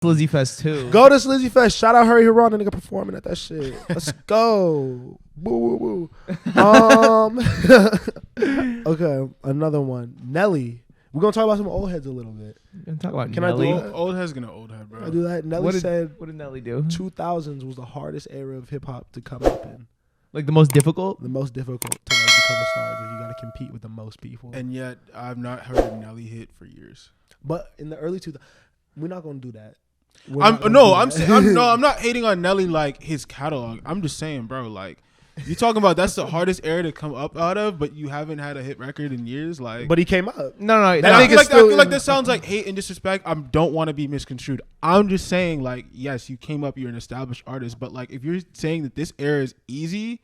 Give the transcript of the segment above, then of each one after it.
Slizzy Fest too. Go to Slizzy Fest. Shout out Hurry Haran, the nigga performing at that shit. Let's go. Boo, boo, boo. Okay, another one. Nelly. We're going to talk about some old heads a little bit. Talk about Can Nelly. I do that? Old head's gonna old head, bro. I do that. Nelly said what did Nelly do? 2000s was the hardest era of hip-hop to come up in. Like the most difficult? The most difficult to like become a star. Like you got to compete with the most people. And yet, I've not heard a Nelly hit for years. But in the early 2000s, we're not going to do that. I'm not hating on Nelly like his catalog. I'm just saying, bro, like you talking about that's the hardest era to come up out of, but you haven't had a hit record in years. Like, but he came up. No. I feel like that sounds like hate and disrespect. I don't want to be misconstrued. I'm just saying, like, yes, you came up. You're an established artist, but like, if you're saying that this era is easy,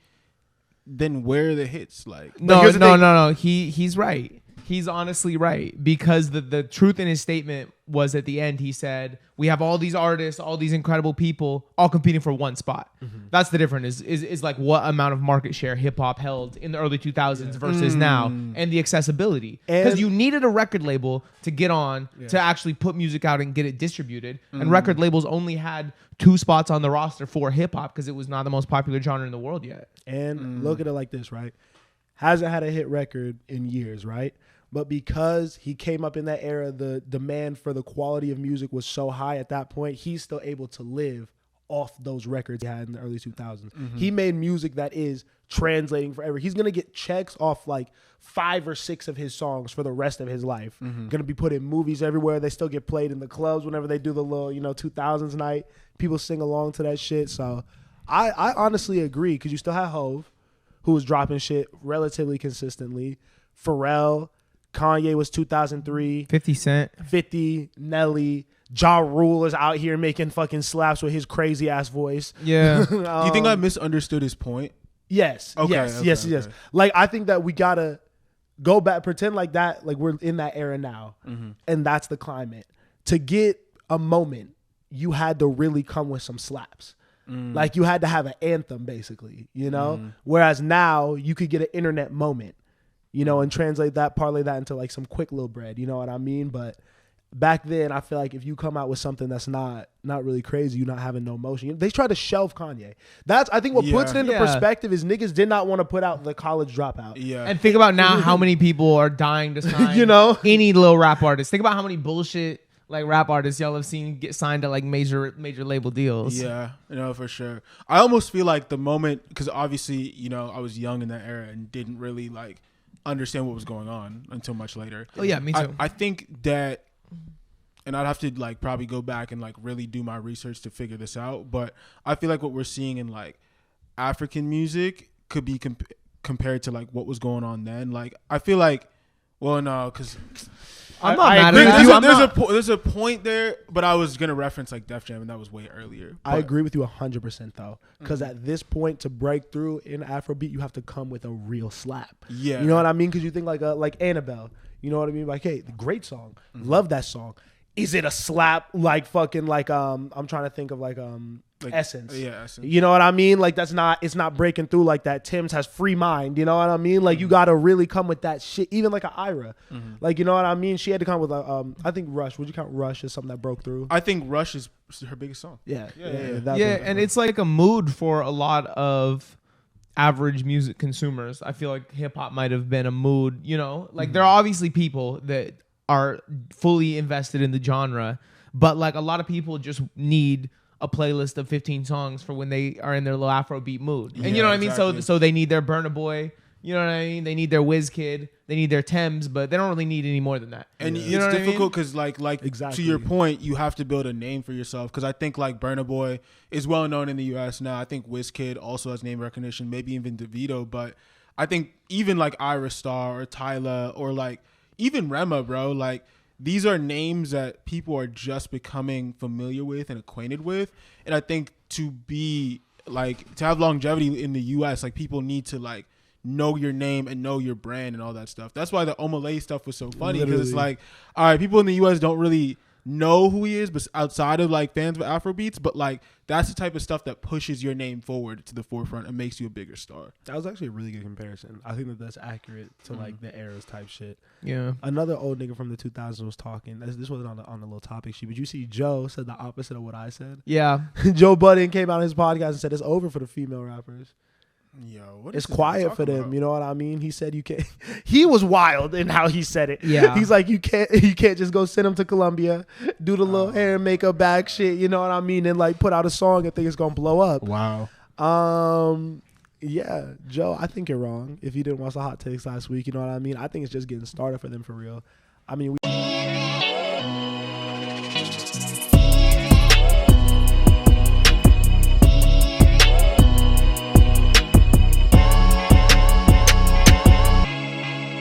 then where are the hits? Like, no. He's right. He's honestly right, because the truth in his statement was at the end, he said, we have all these artists, all these incredible people all competing for one spot. Mm-hmm. That's the difference is like what amount of market share hip hop held in the early 2000s versus now, and the accessibility. Because you needed a record label to get on to actually put music out and get it distributed. And record labels only had 2 spots on the roster for hip hop because it was not the most popular genre in the world yet. And look at it like this, right? Hasn't had a hit record in years, right? But because he came up in that era, the demand for the quality of music was so high at that point, he's still able to live off those records he had in the early 2000s. Mm-hmm. He made music that is translating forever. He's going to get checks off like 5 or 6 of his songs for the rest of his life. Mm-hmm. Going to be put in movies everywhere. They still get played in the clubs whenever they do the little, 2000s night. People sing along to that shit. So I honestly agree, because you still have Hove, who was dropping shit relatively consistently. Pharrell, Kanye was 2003. 50 Cent. 50, Nelly. Ja Rule is out here making fucking slaps with his crazy ass voice. Yeah. Do you think I misunderstood his point? Yes. Okay, yes. okay. Like, I think that we gotta go back, pretend like that, like we're in that era now, and that's the climate. To get a moment, you had to really come with some slaps. Like, you had to have an anthem, basically, Whereas now, you could get an internet moment, and translate that, parlay that into like some quick little bread, you know what I mean? But back then, I feel like if you come out with something that's not really crazy, you're not having no motion. They tried to shelve Kanye. That's, I think, what puts it into perspective is niggas did not want to put out the College Dropout. Yeah. And think about now how many people are dying to sign any little rap artist. Think about how many bullshit like rap artists y'all have seen get signed to like major label deals. Yeah, for sure. I almost feel like the moment, because obviously, I was young in that era and didn't really like understand what was going on until much later. Oh yeah, me too. I think that, and I'd have to like probably go back and like really do my research to figure this out, but I feel like what we're seeing in like African music could be compared to like what was going on then. Like, I feel like, well, no, because I'm not mad at that. There's a point there, but I was gonna reference like Def Jam, and that was way earlier. But I agree with you 100% though, because at this point, to break through in Afrobeat, you have to come with a real slap. Yeah, you know what I mean? Because you think like Annabelle, you know what I mean? Like, hey, great song, love that song. Is it a slap? Like fucking like I'm trying to think of like Essence. Yeah, Essence. You know what I mean? Like it's not breaking through like that. Tim's has Free Mind. You know what I mean? Like you gotta really come with that shit. Even like an Ira. Like, you know what I mean? She had to come with I think Rush. Would you count Rush as something that broke through? I think Rush is her biggest song. Yeah. And it's like a mood for a lot of average music consumers. I feel like hip hop might have been a mood. Like there are obviously people that are fully invested in the genre, but like a lot of people just need a playlist of 15 songs for when they are in their little Afrobeat mood. And you know what I mean? Exactly. So they need their Burna Boy, you know what I mean? They need their WizKid, they need their Thames, but they don't really need any more than that. And you know it's what difficult because like exactly. to your point, you have to build a name for yourself, because I think like Burna Boy is well known in the US now. I think WizKid also has name recognition, maybe even Davido, but I think even like Ira Star or Tyla or like even Rema, bro, like these are names that people are just becoming familiar with and acquainted with. And I think to have longevity in the US, like people need to like know your name and know your brand and all that stuff. That's why the Omalay stuff was so funny, because it's like, all right, people in the US don't really know who he is, but outside of like fans of Afrobeats, but like that's the type of stuff that pushes your name forward to the forefront and makes you a bigger star. That was actually a really good comparison. I think that that's accurate to like the eras type shit. Yeah. Another old nigga from the 2000s was talking. This wasn't on the little topic sheet, but you see Joe said the opposite of what I said. Yeah. Joe Budden came out on his podcast and said it's over for the female rappers. Yo, what It's is this quiet for talking them. about? You know what I mean? He said you can't. He was wild in how he said it. Yeah. He's like you can't just go send them to Colombia, do the little hair and makeup bag shit. You know what I mean? And like put out a song and think it's gonna blow up. Wow. Yeah, Joe, I think you're wrong. If you didn't watch the hot takes last week, you know what I mean? I think it's just getting started for them for real. I mean, we